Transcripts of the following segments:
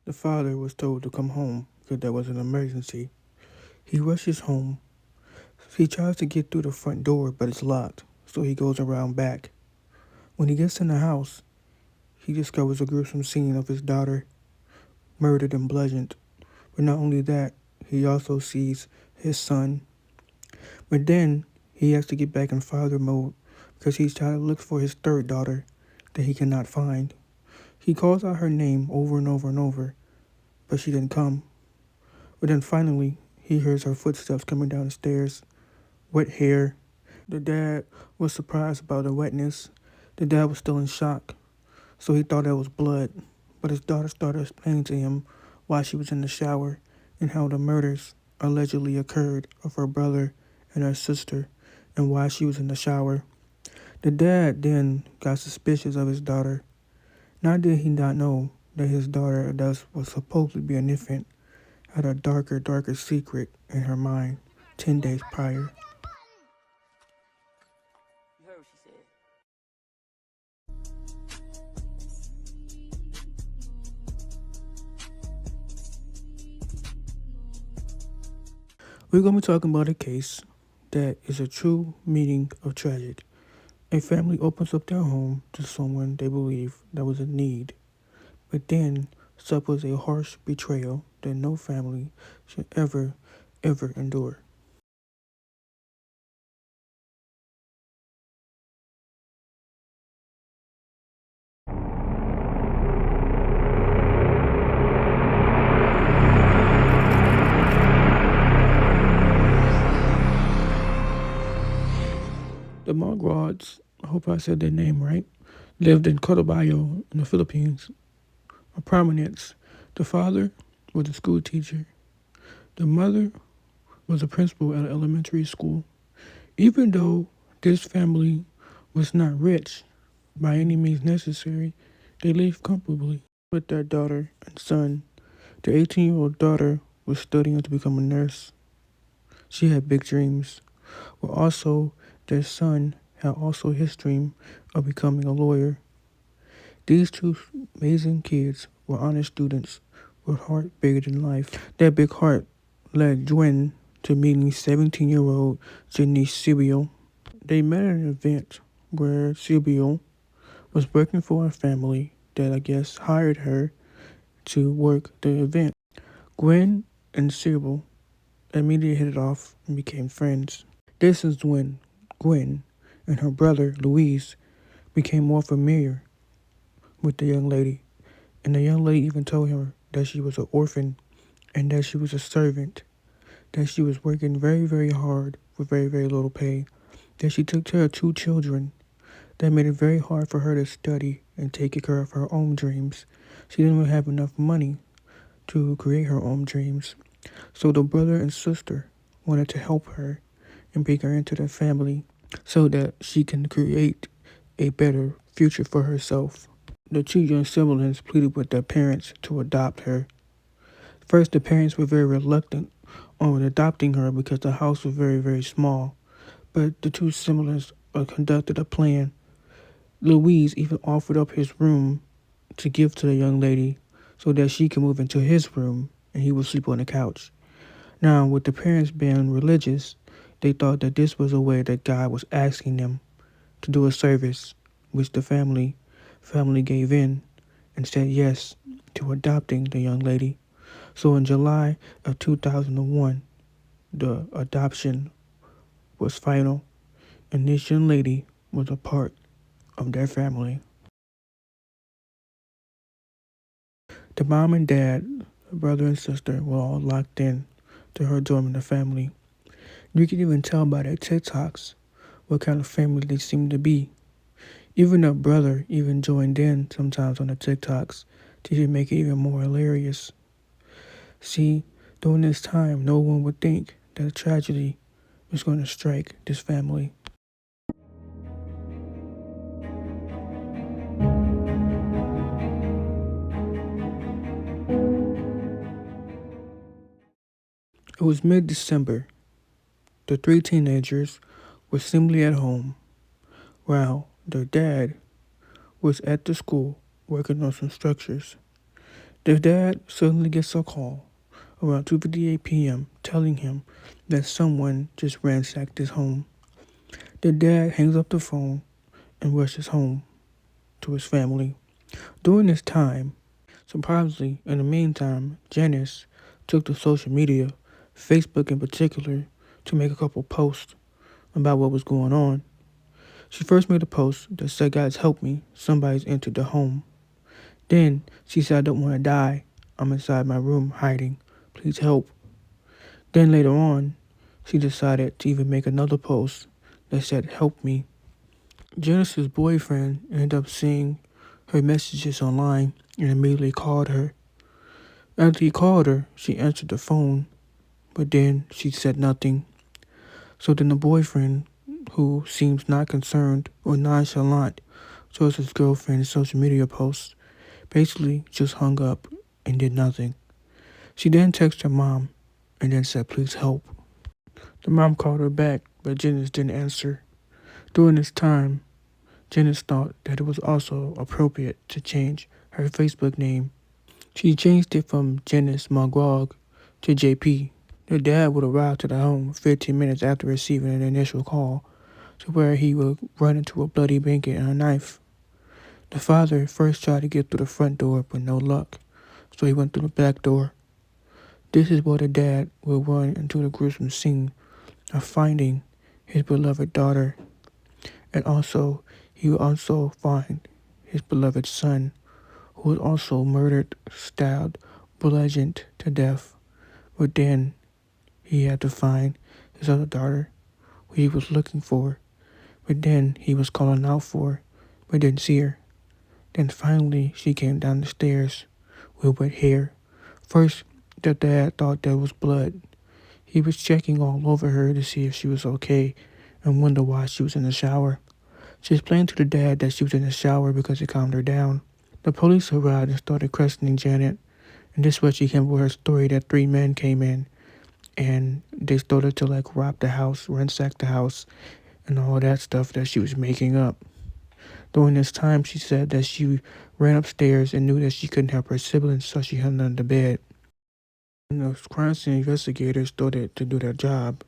The father was told to come home because there was an emergency. He rushes home. He tries to get through the front door, but it's locked, so he goes around back. When he gets in the house, he discovers a gruesome scene of his daughter murdered and bludgeoned. But not only that, he also sees his son. But then he has to get back in father mode because he's trying to look for his third daughter that he cannot find. He calls out her name over and over and over, but she didn't come. But then finally, he hears her footsteps coming down the stairs, wet hair. The dad was surprised about the wetness. The dad was still in shock, so he thought that was blood. But his daughter started explaining to him why she was in the shower and how the murders allegedly occurred of her brother and her sister and why she was in the shower. The dad then got suspicious of his daughter. Not did he not know that his daughter, that was supposed to be an infant, had a darker secret in her mind 10 days prior. You heard what she said. We're going to be talking about a case that is a true meaning of tragic. A family opens up their home to someone they believe that was in need, but then suffers a harsh betrayal that no family should ever endure. The Maguads, I hope I said their name right, lived in Cotabayo in the Philippines. A prominence. The father was a school teacher. The mother was a principal at an elementary school. Even though this family was not rich by any means necessary, they lived comfortably with their daughter and son. The 18-year-old daughter was studying to become a nurse. She had big dreams, but also their son had also his dream of becoming a lawyer. These two amazing kids were honest students with heart bigger than life. That big heart led Gwen to meeting 17-year-old Janice Sibyl. They met at an event where Sibyl was working for a family that I guess hired her to work the event. Gwen and Sibyl immediately hit it off and became friends. This is when Gwen and her brother Louise became more familiar with the young lady, and the young lady even told her that she was an orphan and that she was a servant, that she was working very hard for very little pay, that she took care of two children. That made it very hard for her to study and take care of her own dreams. She didn't even have enough money to create her own dreams. So the brother and sister wanted to help her and bring her into the family so that she can create a better future for herself. The two young siblings pleaded with their parents to adopt her. First, the parents were very reluctant on adopting her because the house was very small. But the two siblings conducted a plan. Louise even offered up his room to give to the young lady so that she could move into his room and he would sleep on the couch. Now, with the parents being religious, they thought that this was a way that God was asking them to do a service, which the family gave in and said yes to adopting the young lady. So in July of 2001, the adoption was final, and this young lady was a part of their family. The mom and dad, brother and sister were all locked in to her joining the family. You can even tell by their TikToks what kind of family they seem to be. Even the brother even joined in sometimes on the TikToks to even make it even more hilarious. See, during this time, no one would think that a tragedy was going to strike this family. It was mid-December. The three teenagers were simply at home while their dad was at the school working on some structures. The dad suddenly gets a call around 2:58 p.m. telling him that someone just ransacked his home. The dad hangs up the phone and rushes home to his family. During this time, surprisingly, in the meantime, Janice took to social media, Facebook in particular, to make a couple posts about what was going on. She first made a post that said, "Guys, help me. Somebody's entered the home." Then she said, "I don't want to die. I'm inside my room hiding. Please help." Then later on, she decided to even make another post that said, "Help me." Janice's boyfriend ended up seeing her messages online and immediately called her. After he called her, she answered the phone, but then she said nothing. So then the boyfriend, who seems not concerned or nonchalant towards his girlfriend's social media posts, basically just hung up and did nothing. She then texted her mom and then said, "Please help." The mom called her back, but Janice didn't answer. During this time, Janice thought that it was also appropriate to change her Facebook name. She changed it from Janice Maguad to JP. The dad would arrive to the home 15 minutes after receiving an initial call, to where he would run into a bloody blanket and a knife. The father first tried to get through the front door, but no luck, so he went through the back door. This is where the dad will run into the gruesome scene of finding his beloved daughter, and also he will also find his beloved son, who was also murdered, stabbed, bludgeoned to death. But then he had to find his other daughter, who he was looking for, but then he was calling out for, but didn't see her. Then finally she came down the stairs with wet hair. First, the dad thought there was blood. He was checking all over her to see if she was okay and wondered why she was in the shower. She explained to the dad that she was in the shower because it calmed her down. The police arrived and started questioning Janet, and this is where she came up with her story that three men came in and they started to like rob the house, ransack the house, and all that stuff that she was making up. During this time, she said that she ran upstairs and knew that she couldn't help her siblings, so she hid under the bed. When the crime scene investigators started to do their job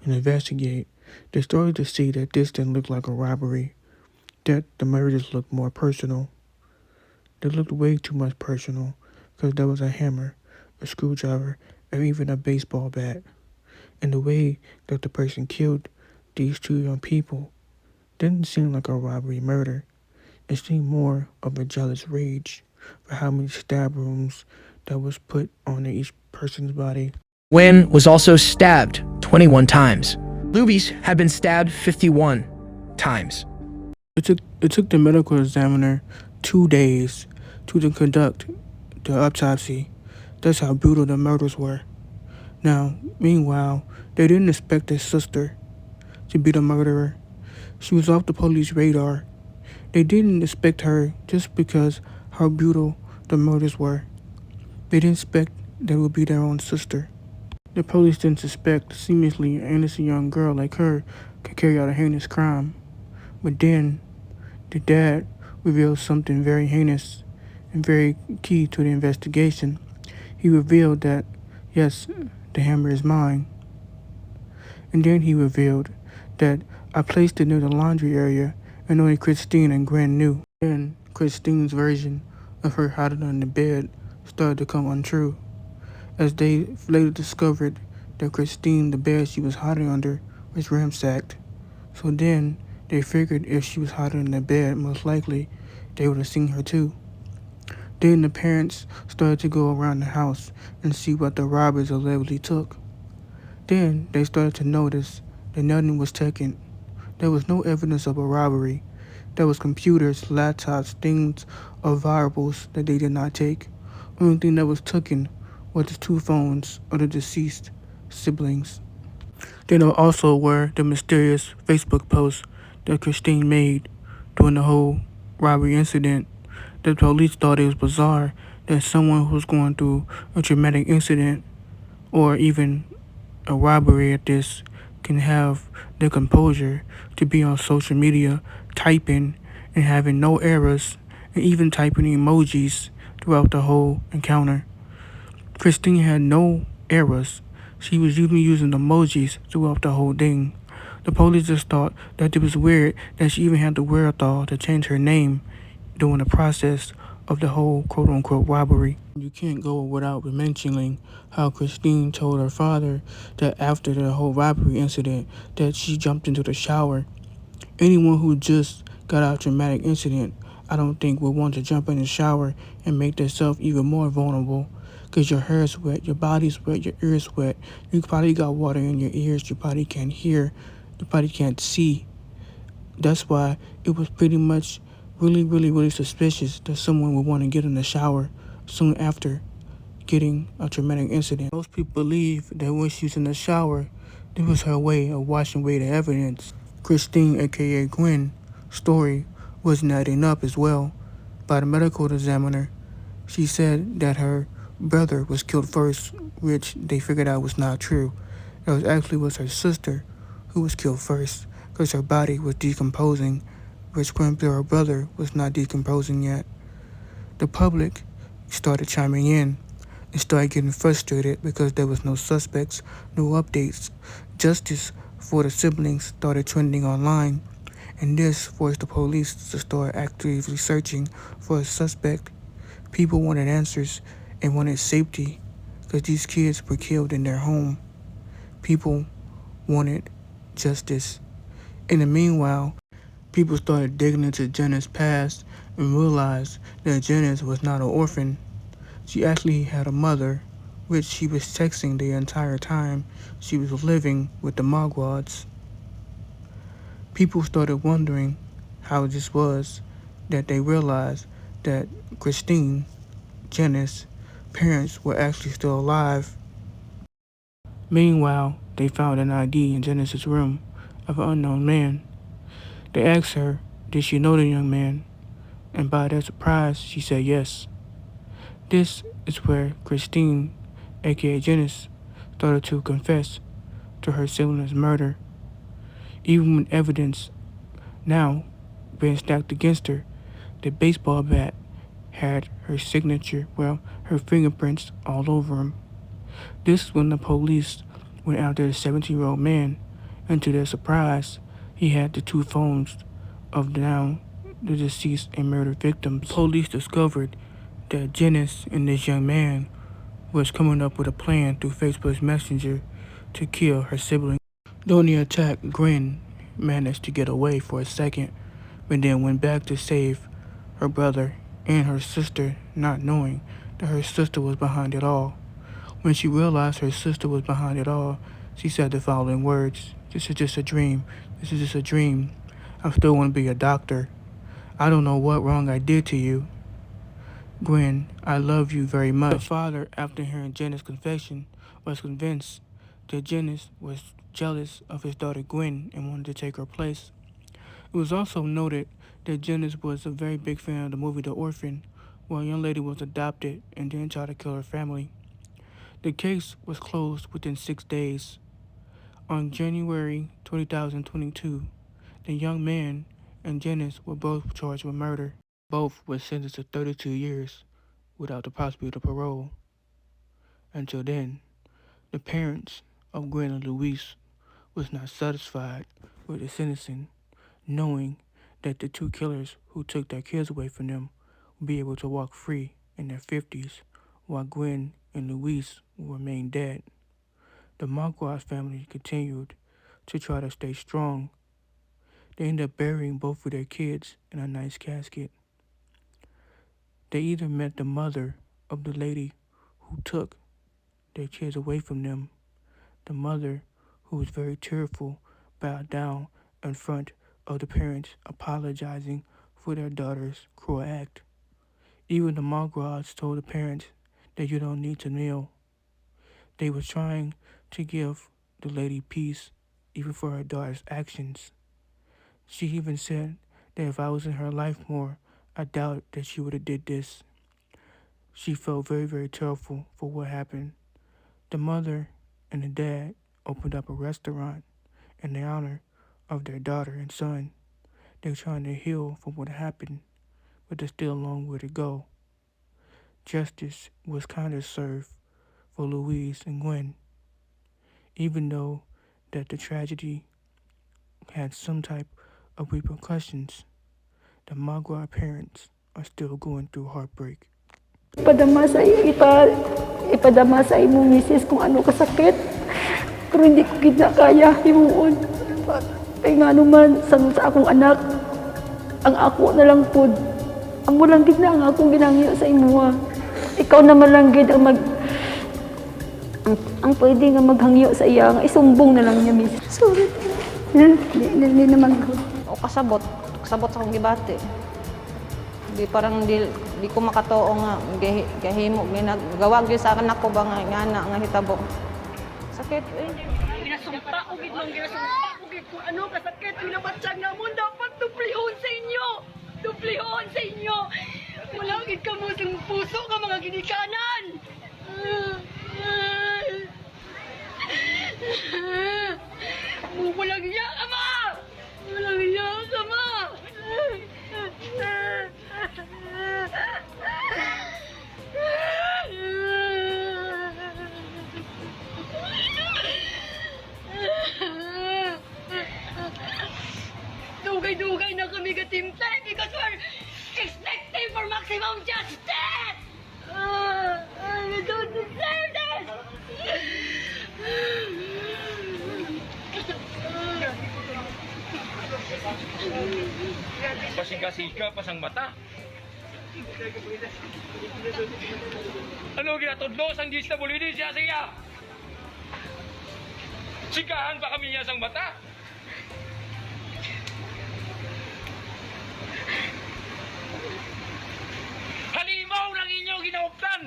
and investigate, they started to see that this didn't look like a robbery, that the murders looked more personal. They looked way too much personal, because there was a hammer, a screwdriver, and even a baseball bat. And the way that the person killed these two young people didn't seem like a robbery murder. It seemed more of a jealous rage for how many stab wounds that was put on each person's body. Wynn was also stabbed 21 times. Lubies had been stabbed 51 times. It took the medical examiner 2 days to conduct the autopsy. That's how brutal the murders were. Now, meanwhile, they didn't expect their sister to be the murderer. She was off the police radar. They didn't expect her just because how brutal the murders were. They didn't expect that it would be their own sister. The police didn't suspect seemingly an innocent young girl like her could carry out a heinous crime. But then, the dad revealed something very heinous and very key to the investigation. He revealed that, yes, the hammer is mine. And then he revealed that I placed it near the laundry area and only Christine and Gwen knew. Then Christine's version of her hiding on the bed started to come untrue, as they later discovered that Christine, the bed she was hiding under, was ransacked. So then they figured if she was hiding in the bed, most likely they would have seen her too. Then the parents started to go around the house and see what the robbers allegedly took. Then they started to notice that nothing was taken. There was no evidence of a robbery. There was computers, laptops, things of variables that they did not take. Only thing that was taken was the two phones of the deceased siblings. Then there also were the mysterious Facebook posts that Christine made during the whole robbery incident. The police thought it was bizarre that someone who was going through a traumatic incident or even a robbery at this can have the composure to be on social media typing and having no errors and even typing emojis throughout the whole encounter. Christine had no errors. She was even using emojis throughout the whole thing. The police just thought that it was weird that she even had the wherewithal to change her name during the process of the whole quote unquote robbery. You can't go without mentioning how Christine told her father that after the whole robbery incident that she jumped into the shower. Anyone who just got out of a traumatic incident, I don't think would want to jump in the shower and make themselves even more vulnerable. Because your hair is wet, your body's wet, your ears wet. You probably got water in your ears, you probably can't hear, you probably can't see. That's why it was pretty much really suspicious that someone would want to get in the shower soon after getting a traumatic incident. Most people believe that when she was in the shower, this was her way of washing away the evidence. Christine, aka Gwen, story wasn't adding up as well. By the medical examiner, she said that her brother was killed first, which they figured out was not true. It was actually was her sister who was killed first, because her body was decomposing, which meant her brother was not decomposing yet. The public started chiming in and started getting frustrated because there was no suspects, no updates. Justice for the siblings started trending online, and this forced the police to start actively searching for a suspect. People wanted answers and wanted safety because these kids were killed in their home. People wanted justice. In the meanwhile, people started digging into Jenna's past and realized that Jenna was not an orphan. She actually had a mother, which she was texting the entire time she was living with the Maguads. People started wondering how this was that they realized that Christine, Jenna's parents were actually still alive. Meanwhile, they found an ID in Jenna's room of an unknown man. They asked her, did she know the young man? And by their surprise, she said yes. This is where Christine, aka Janice, started to confess to her siblings' murder, even when evidence now being stacked against her. The baseball bat had her signature, well, her fingerprints all over him. This is when the police went after the 17-year-old man, and to their surprise, he had the two phones of now the deceased and murdered victims. Police discovered that Janice and this young man was coming up with a plan through Facebook's Messenger to kill her sibling. During the attack, Gwen managed to get away for a second, but then went back to save her brother and her sister, not knowing that her sister was behind it all. When she realized her sister was behind it all, she said the following words: "This is just a dream. This is just a dream. I still want to be a doctor. I don't know what wrong I did to you. Gwen, I love you very much." The father, after hearing Jenna's confession, was convinced that Janice was jealous of his daughter Gwen and wanted to take her place. It was also noted that Janice was a very big fan of the movie The Orphan, where a young lady was adopted and then tried to kill her family. The case was closed within 6 days. On January 2022, the young man and Janice were both charged with murder. Both were sentenced to 32 years without the possibility of parole. Until then, the parents of Gwen and Luis was not satisfied with the sentencing, knowing that the two killers who took their kids away from them would be able to walk free in their 50s, while Gwen and Luis will remain dead. The Maguad family continued to try to stay strong. They ended up burying both of their kids in a nice casket. They either met the mother of the lady who took their kids away from them. The mother, who was very tearful, bowed down in front of the parents, apologizing for their daughter's cruel act. Even the Maguads told the parents that you don't need to kneel. They were trying to give the lady peace, even for her daughter's actions. She even said that if I was in her life more, I doubt that she would have did this. She felt very tearful for what happened. The mother and the dad opened up a restaurant in the honor of their daughter and son. They're trying to heal from what happened, but there's still a long way to go. justice was kind of served for Louise and Gwen, even though that the tragedy had some type of repercussions. The Maguad parents are still going through heartbreak. Ipadama sa imong misis kung ano kasakit. Pero hindi ko gid na kaya himuon. Kaya nga naman, sa akong anak, ang ako na lang pod. Amo lang gid na ang akong ginangyo sa imuha. Ikaw naman lang gid ang ang pwede nga maghangyo sa iya nga isumbong na lang niya misis. Sorry. Hindi naman ko. O kasabot sa akong gibati. Di parang di ko makatuo nga gahimo ginagawa gyud sa anak ko ba nga ana nga hitabo. Sakit eh. Ginasumpa ko gid man ginasumpa ko gid kung ano kasakit pinabatsyag na mo dapat duplihon sa inyo. Duplihon sa inyo. Wala gid ka mo sang puso ka mga ginikanan. Walang iya ka ma! Walang iya ka ma! Dugay-dugay na kami katimpe because we're expecting for maximum justice! We don't deserve this! Pasiga-siga pa sang mata. Ano ginatudlo sang gis na bulini siya siya? Sigahan pa kami niya sang mata. Halimaw ng inyo ginauptan.